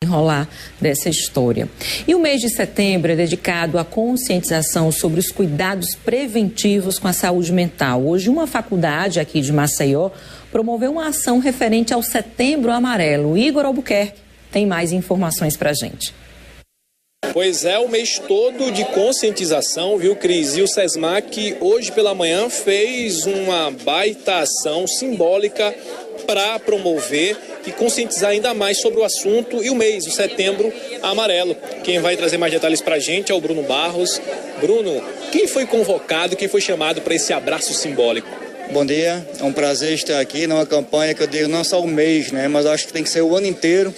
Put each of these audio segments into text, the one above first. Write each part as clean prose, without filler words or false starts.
Enrolar dessa história. E o mês de setembro é dedicado à conscientização sobre os cuidados preventivos com a saúde mental. Hoje, uma faculdade aqui de Maceió promoveu uma ação referente ao Setembro Amarelo. Igor Albuquerque tem mais informações pra gente. Pois é, o mês todo de conscientização, viu, Cris? E o SESMAC hoje pela manhã fez uma baita ação simbólica para promover e conscientizar ainda mais sobre o assunto e o mês, o Setembro Amarelo. Quem vai trazer mais detalhes para a gente é o Bruno Barros. Bruno, quem foi convocado, quem foi chamado para esse abraço simbólico? Bom dia, é um prazer estar aqui numa campanha que eu digo não só o mês, né, mas acho que tem que ser o ano inteiro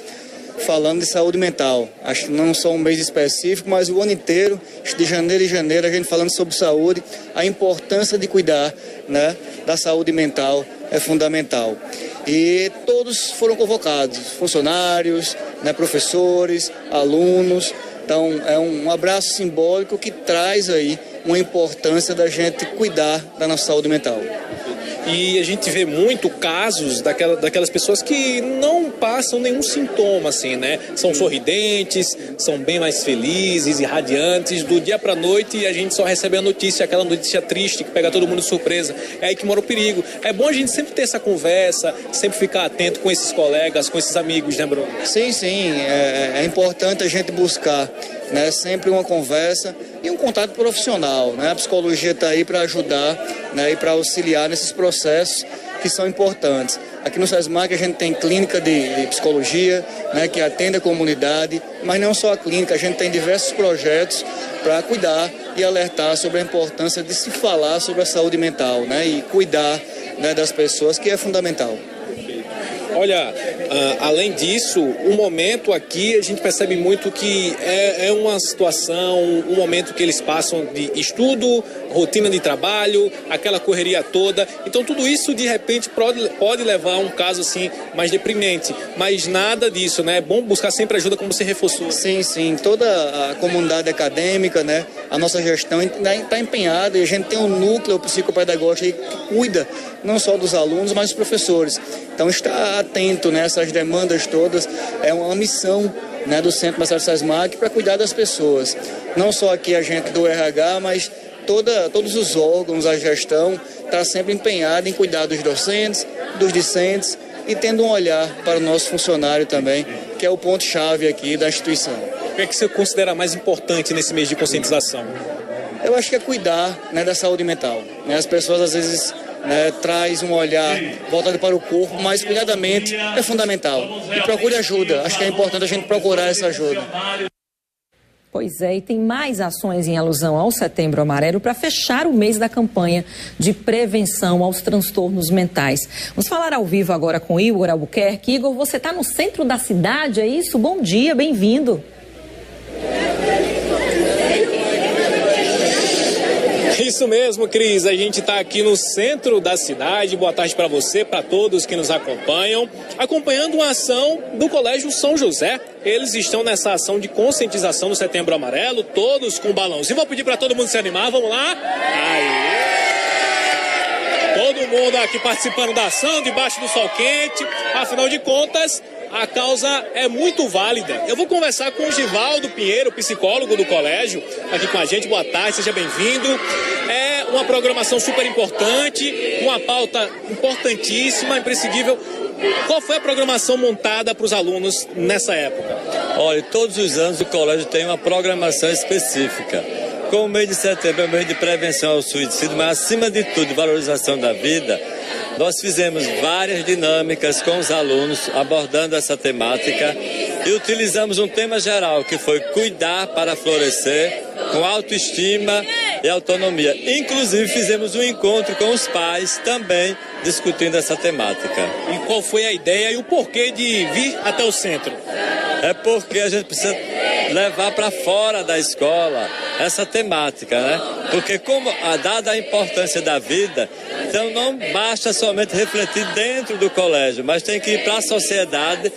falando de saúde mental. Acho que não só um mês específico, mas o ano inteiro, de janeiro em janeiro, a gente falando sobre saúde, a importância de cuidar, né, da saúde mental é fundamental. E todos foram convocados, funcionários, né, professores, alunos. Então é um abraço simbólico que traz aí uma importância da gente cuidar da nossa saúde mental. E a gente vê muito casos daquelas pessoas que não passam nenhum sintoma, assim, né? São sorridentes, são bem mais felizes e radiantes. Do dia pra noite e a gente só recebe a notícia, aquela notícia triste que pega todo mundo de surpresa. É aí que mora o perigo. É bom a gente sempre ter essa conversa, sempre ficar atento com esses colegas, com esses amigos, né, Bruno? Sim, é importante a gente buscar, né, sempre uma conversa e um contato profissional, né? A psicologia está aí para ajudar, né, e para auxiliar nesses processos que são importantes. Aqui no SESMAC a gente tem clínica de psicologia, né, que atende a comunidade, mas não só a clínica, a gente tem diversos projetos para cuidar e alertar sobre a importância de se falar sobre a saúde mental, né, e cuidar, né, das pessoas, que é fundamental. Olha, além disso, o momento aqui a gente percebe muito que é uma situação, um momento que eles passam de estudo, rotina de trabalho, aquela correria toda. Então tudo isso de repente pode levar a um caso assim mais deprimente, mas nada disso, né? É bom buscar sempre ajuda, como você reforçou. Sim, toda a comunidade acadêmica, né? A nossa gestão está empenhada e a gente tem um núcleo psicopedagógico aí que cuida não só dos alunos, mas dos professores. Então está atento nessas demandas todas, é uma missão, né, do Centro Marcelo SESMAC para cuidar das pessoas. Não só aqui a gente do RH, mas todos os órgãos, a gestão está sempre empenhada em cuidar dos docentes, dos discentes e tendo um olhar para o nosso funcionário também, que é o ponto-chave aqui da instituição. O que é que você considera mais importante nesse mês de conscientização? Eu acho que é cuidar, né, da saúde mental. Né? As pessoas às vezes, né, traz um olhar voltado para o corpo, mas cuidadamente é fundamental. E procure ajuda. Acho que é importante a gente procurar essa ajuda. Pois é, e tem mais ações em alusão ao Setembro Amarelo para fechar o mês da campanha de prevenção aos transtornos mentais. Vamos falar ao vivo agora com Igor Albuquerque. Igor, você está no centro da cidade, é isso? Bom dia, bem-vindo. Isso mesmo, Cris. A gente está aqui no centro da cidade. Boa tarde para você, para todos que nos acompanham. Acompanhando uma ação do Colégio São José. Eles estão nessa ação de conscientização do Setembro Amarelo, todos com balãozinho. Vou pedir para todo mundo se animar. Vamos lá? Aê! Todo mundo aqui participando da ação, debaixo do sol quente. Afinal de contas, a causa é muito válida. Eu vou conversar com o Givaldo Pinheiro, psicólogo do colégio, aqui com a gente. Boa tarde, seja bem-vindo. É uma programação super importante, uma pauta importantíssima, imprescindível. Qual foi a programação montada para os alunos nessa época? Olha, todos os anos o colégio tem uma programação específica. Como o mês de setembro é o mês de prevenção ao suicídio, mas acima de tudo, valorização da vida, nós fizemos várias dinâmicas com os alunos abordando essa temática e utilizamos um tema geral que foi cuidar para florescer com autoestima e autonomia. Inclusive fizemos um encontro com os pais também discutindo essa temática. E qual foi a ideia e o porquê de vir até o centro? É porque a gente precisa levar para fora da escola essa temática, né? Porque dada a importância da vida, então não basta somente refletir dentro do colégio, mas tem que ir para a sociedade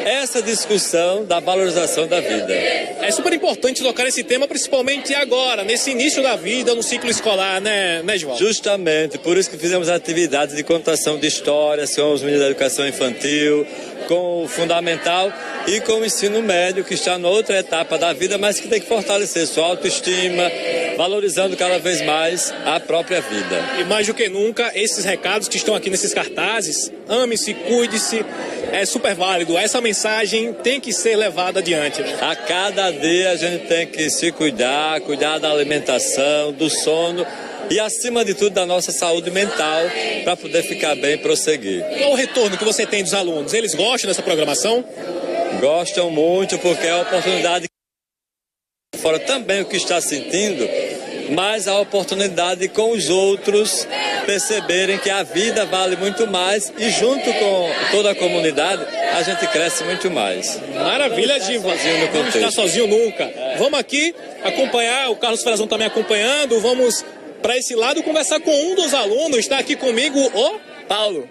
essa discussão da valorização da vida. É super importante tocar esse tema, principalmente agora, nesse início da vida, no ciclo escolar, né, Edvaldo? Justamente, por isso que fizemos atividades de contação de histórias com os meninos da educação infantil, com o fundamental e com o ensino médio, que está em outra etapa da vida, mas que tem que fortalecer sua autoestima, valorizando cada vez mais a própria vida. E mais do que nunca, esses recados que estão aqui nesses cartazes, ame-se, cuide-se, é super válido. Essa mensagem tem que ser levada adiante. A cada dia a gente tem que se cuidar da alimentação, do sono e, acima de tudo, da nossa saúde mental, para poder ficar bem e prosseguir. Qual o retorno que você tem dos alunos? Eles gostam dessa programação? Gostam muito, porque é a oportunidade fora também o que está sentindo, mas a oportunidade com os outros perceberem que a vida vale muito mais e junto com toda a comunidade a gente cresce muito mais. Maravilha, Giva. Não está sozinho nunca. Vamos aqui acompanhar, o Carlos Frazão também acompanhando, vamos para esse lado conversar com um dos alunos. Está aqui comigo o Paulo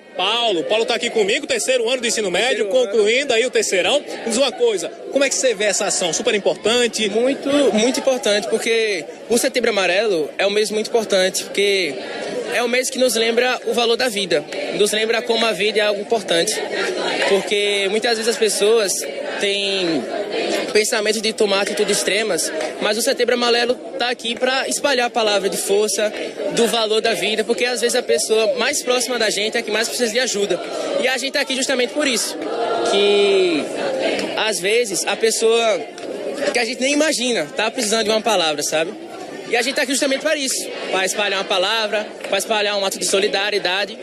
está aqui comigo, terceiro ano do ensino médio, concluindo aí o terceirão. Me diz uma coisa, como é que você vê essa ação? Super importante? Muito, muito importante, porque o Setembro Amarelo é um mês muito importante, porque é um mês que nos lembra o valor da vida, nos lembra como a vida é algo importante, porque muitas vezes as pessoas têm pensamentos de tomar atitudes extremas, mas o Setembro Amarelo está aqui para espalhar a palavra de força, do valor da vida, porque às vezes a pessoa mais próxima da gente é a que mais precisa de ajuda. E a gente está aqui justamente por isso, que às vezes a pessoa que a gente nem imagina está precisando de uma palavra, sabe? E a gente está aqui justamente para isso, para espalhar uma palavra, para espalhar um ato de solidariedade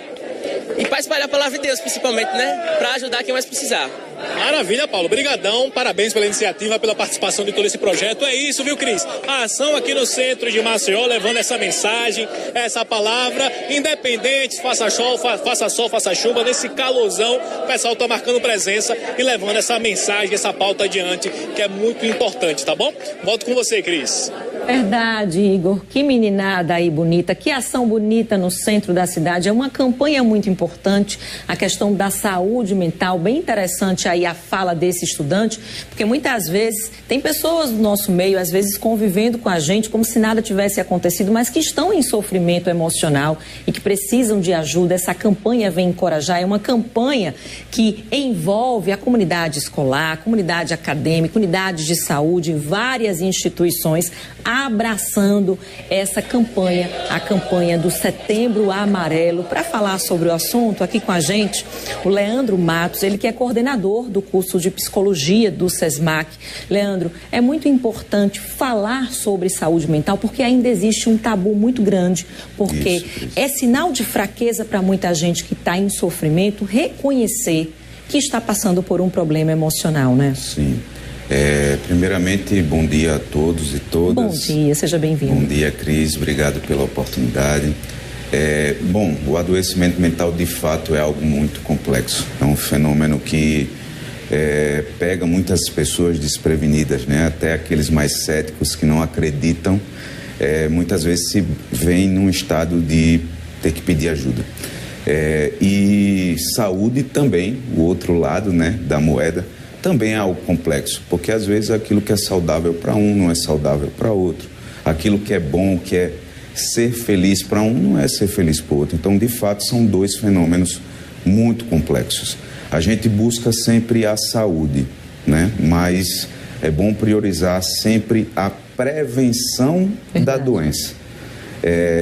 e para espalhar a palavra de Deus, principalmente, né? Para ajudar quem mais precisar. Maravilha, Paulo. Brigadão. Parabéns pela iniciativa, pela participação de todo esse projeto. É isso, viu, Cris? A ação aqui no centro de Maceió, levando essa mensagem, essa palavra, independente, faça sol, faça chuva, nesse calorzão, o pessoal tá marcando presença e levando essa mensagem, essa pauta adiante, que é muito importante, tá bom? Volto com você, Cris. Verdade, Igor. Que meninada aí bonita, que ação bonita no centro da cidade. É uma campanha muito importante, a questão da saúde mental, bem interessante aí a fala desse estudante, porque muitas vezes tem pessoas do nosso meio, às vezes convivendo com a gente como se nada tivesse acontecido, mas que estão em sofrimento emocional e que precisam de ajuda. Essa campanha vem encorajar, é uma campanha que envolve a comunidade escolar, a comunidade acadêmica, unidades de saúde, várias instituições abraçando essa campanha, a campanha do Setembro Amarelo. Para falar sobre o assunto, aqui com a gente, o Leandro Matos, ele que é coordenador do curso de Psicologia do SESMAC. Leandro, é muito importante falar sobre saúde mental, porque ainda existe um tabu muito grande, porque isso. É sinal de fraqueza para muita gente que está em sofrimento reconhecer que está passando por um problema emocional, né? Sim. Primeiramente, bom dia a todos e todas. Bom dia, seja bem-vindo. Bom dia, Cris, obrigado pela oportunidade. Bom, o adoecimento mental de fato é algo muito complexo. É um fenômeno que pega muitas pessoas desprevenidas, né? Até aqueles mais céticos que não acreditam, muitas vezes se veem num estado de ter que pedir ajuda. E saúde também, o outro lado, né, da moeda, também é algo complexo, porque às vezes aquilo que é saudável para um não é saudável para outro. Aquilo que é bom, que é ser feliz para um, não é ser feliz para o outro. Então, de fato, são dois fenômenos muito complexos. A gente busca sempre a saúde, né? Mas é bom priorizar sempre a prevenção da doença.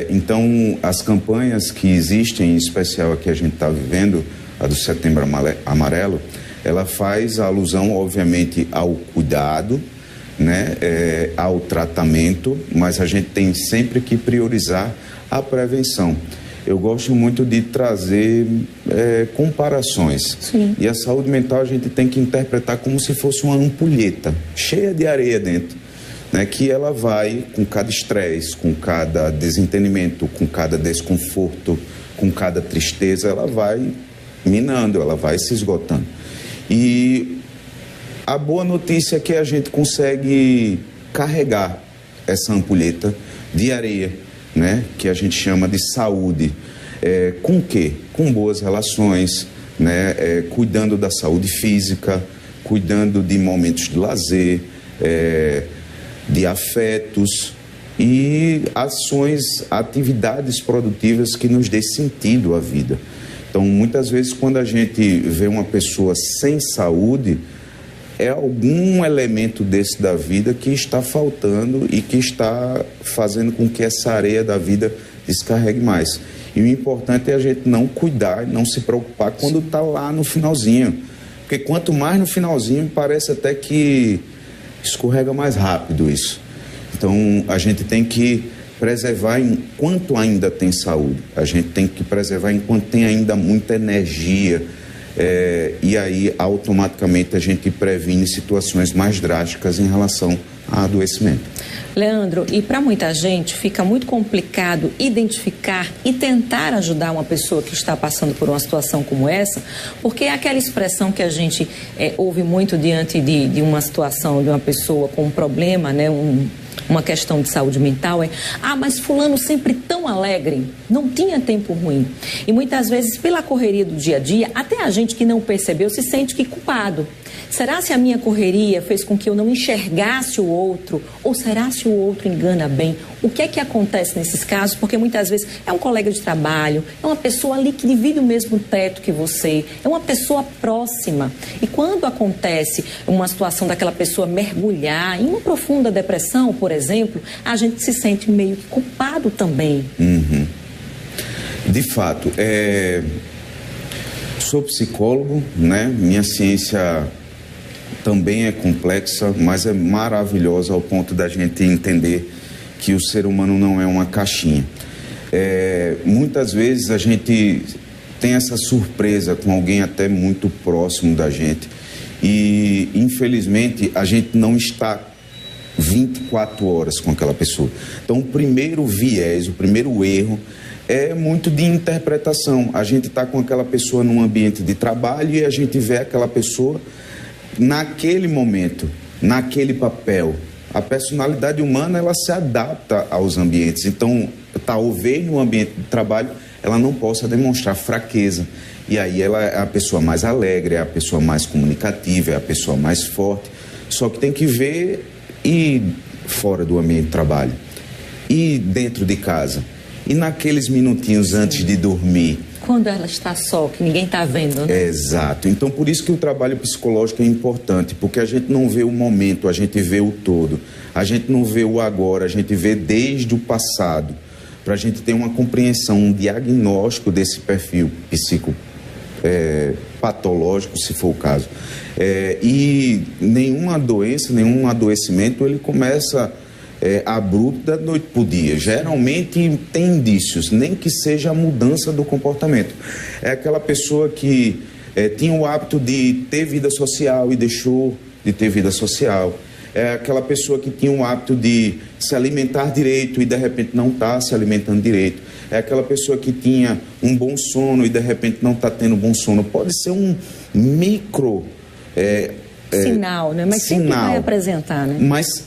Então, as campanhas que existem, em especial a que a gente está vivendo, a do Setembro Amarelo, ela faz alusão, obviamente, ao cuidado, né, ao tratamento, mas a gente tem sempre que priorizar a prevenção. Eu gosto muito de trazer comparações. Sim. E a saúde mental a gente tem que interpretar como se fosse uma ampulheta cheia de areia dentro, né, que ela vai, com cada estresse, com cada desentendimento, com cada desconforto, com cada tristeza, ela vai minando, ela vai se esgotando. E a boa notícia é que a gente consegue carregar essa ampulheta de areia, né, que a gente chama de saúde. Com o quê? Com boas relações, né, cuidando da saúde física, cuidando de momentos de lazer, de afetos e ações, atividades produtivas que nos dê sentido à vida. Então, muitas vezes, quando a gente vê uma pessoa sem saúde, é algum elemento desse da vida que está faltando e que está fazendo com que essa areia da vida descarregue mais. E o importante é a gente não cuidar, não se preocupar quando está lá no finalzinho. Porque quanto mais no finalzinho, parece até que escorrega mais rápido isso. Então, a gente tem que preservar enquanto ainda tem saúde. A gente tem que preservar enquanto tem ainda muita energia. E aí, automaticamente, a gente previne situações mais drásticas em relação a adoecimento. Leandro, e para muita gente fica muito complicado identificar e tentar ajudar uma pessoa que está passando por uma situação como essa, porque é aquela expressão que a gente ouve muito diante de uma situação de uma pessoa com um problema, né, uma questão de saúde mental, mas fulano sempre tão alegre, não tinha tempo ruim. E muitas vezes, pela correria do dia a dia, até a gente que não percebeu se sente que culpado. Será se a minha correria fez com que eu não enxergasse o outro? Ou será se o outro engana bem? O que é que acontece nesses casos? Porque muitas vezes é um colega de trabalho, é uma pessoa ali que divide o mesmo teto que você, é uma pessoa próxima. E quando acontece uma situação daquela pessoa mergulhar em uma profunda depressão, por exemplo, a gente se sente meio que culpado também. Uhum. De fato, sou psicólogo, né? Minha ciência também é complexa, mas é maravilhosa ao ponto da gente entender que o ser humano não é uma caixinha. Muitas vezes a gente tem essa surpresa com alguém até muito próximo da gente e, infelizmente, a gente não está 24 horas com aquela pessoa. Então, o primeiro viés, o primeiro erro é muito de interpretação. A gente está com aquela pessoa num ambiente de trabalho e a gente vê aquela pessoa naquele momento, naquele papel. A personalidade humana, ela se adapta aos ambientes. Então, talvez no ambiente de trabalho ela não possa demonstrar fraqueza. E aí ela é a pessoa mais alegre, é a pessoa mais comunicativa, é a pessoa mais forte. Só que tem que ver e fora do ambiente de trabalho, e dentro de casa, e naqueles minutinhos antes de dormir. Quando ela está só, que ninguém está vendo, né? Exato. Então, por isso que o trabalho psicológico é importante, porque a gente não vê o momento, a gente vê o todo. A gente não vê o agora, a gente vê desde o passado, para a gente ter uma compreensão, um diagnóstico desse perfil patológico, se for o caso. E nenhuma doença, nenhum adoecimento, ele começa abrupto da noite para o dia. Geralmente tem indícios, nem que seja a mudança do comportamento. É aquela pessoa que tinha o hábito de ter vida social e deixou de ter vida social. É aquela pessoa que tinha o hábito de se alimentar direito e de repente não está se alimentando direito. É aquela pessoa que tinha um bom sono e de repente não está tendo bom sono. Pode ser um micro sinal, né? Mas sinal. Sempre vai apresentar, né? Mas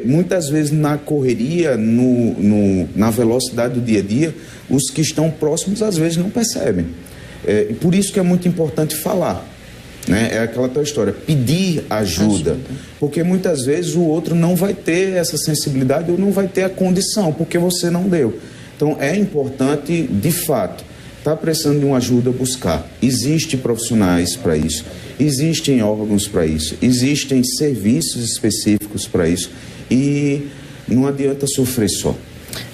muitas vezes na correria, na velocidade do dia a dia, os que estão próximos às vezes não percebem. E por isso que é muito importante falar. Né? É aquela tua história, pedir ajuda, porque muitas vezes o outro não vai ter essa sensibilidade ou não vai ter a condição, porque você não deu. Então é importante, de fato, estar precisando de uma ajuda, buscar. Existem profissionais para isso, existem órgãos para isso, existem serviços específicos para isso e não adianta sofrer só.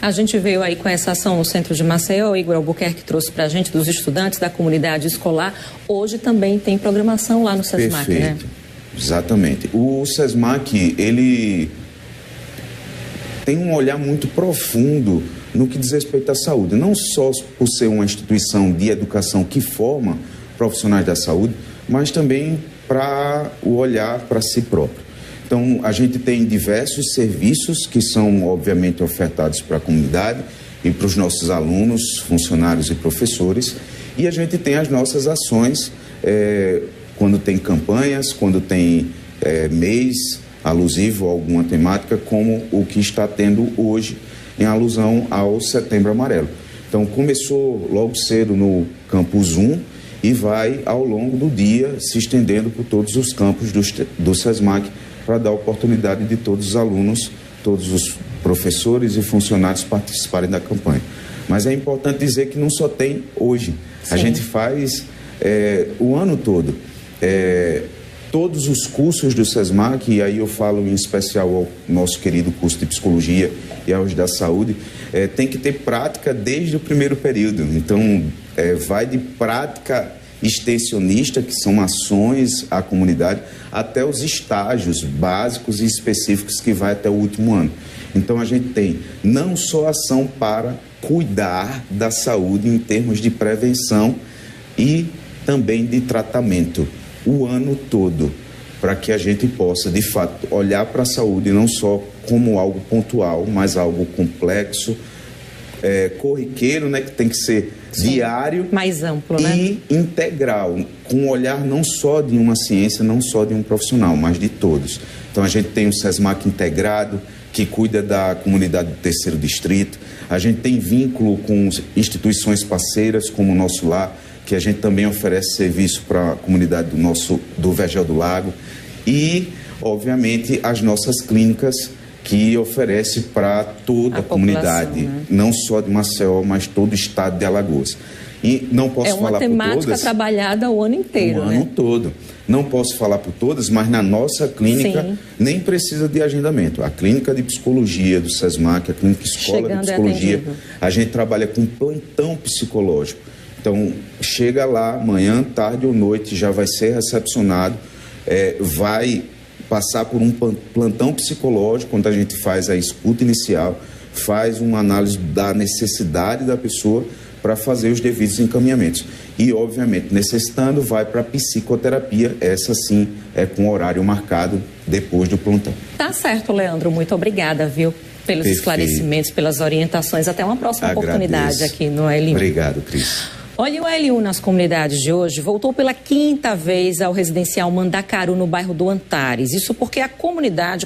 A gente veio aí com essa ação no centro de Maceió, o Igor Albuquerque trouxe para a gente dos estudantes da comunidade escolar. Hoje também tem programação lá no SESMAC, perfeito, né? Exatamente. O SESMAC, ele tem um olhar muito profundo no que diz respeito à saúde, não só por ser uma instituição de educação que forma profissionais da saúde, mas também para o olhar para si próprio. Então, a gente tem diversos serviços que são, obviamente, ofertados para a comunidade e para os nossos alunos, funcionários e professores. E a gente tem as nossas ações, quando tem campanhas, quando tem mês alusivo a alguma temática, como o que está tendo hoje, em alusão ao Setembro Amarelo. Então, começou logo cedo no Campus 1 e vai, ao longo do dia, se estendendo por todos os campos do SESMAC para dar oportunidade de todos os alunos, todos os professores e funcionários participarem da campanha. Mas é importante dizer que não só tem hoje. Sim. A gente faz o ano todo. Todos os cursos do SESMAC, e aí eu falo em especial ao nosso querido curso de Psicologia e aos da Saúde, tem que ter prática desde o primeiro período. Então, vai de prática extensionista, que são ações à comunidade, até os estágios básicos e específicos que vai até o último ano. Então, a gente tem não só ação para cuidar da saúde em termos de prevenção e também de tratamento o ano todo, para que a gente possa, de fato, olhar para a saúde não só como algo pontual, mas algo complexo, corriqueiro, né, que tem que ser diário, mais amplo, e integral, com um olhar não só de uma ciência, não só de um profissional, mas de todos. Então a gente tem o SESMAC integrado, que cuida da comunidade do Terceiro Distrito, a gente tem vínculo com instituições parceiras, como o Nosso Lar, que a gente também oferece serviço para a comunidade do Vergel do Lago, e, obviamente, as nossas clínicas, que oferece para toda a comunidade, né? Não só de Maceió, mas todo o estado de Alagoas. E não posso falar por todas. É uma temática trabalhada o ano inteiro, o ano todo. Não posso falar por todas, mas na nossa clínica, sim, nem precisa de agendamento. A clínica de psicologia do SESMAC, a clínica escola de psicologia, a gente trabalha com plantão psicológico. Então, chega lá, manhã, tarde ou noite, já vai ser recepcionado, vai passar por um plantão psicológico, quando a gente faz a escuta inicial, faz uma análise da necessidade da pessoa para fazer os devidos encaminhamentos. E, obviamente, necessitando, vai para a psicoterapia, essa sim é com horário marcado depois do plantão. Tá certo, Leandro, muito obrigada, viu, pelos esclarecimentos, pelas orientações. Até uma próxima oportunidade aqui no LU. Obrigado, Cris. Olha, o LU nas comunidades de hoje voltou pela 5ª vez ao residencial Mandacaru, no bairro do Antares. Isso porque a comunidade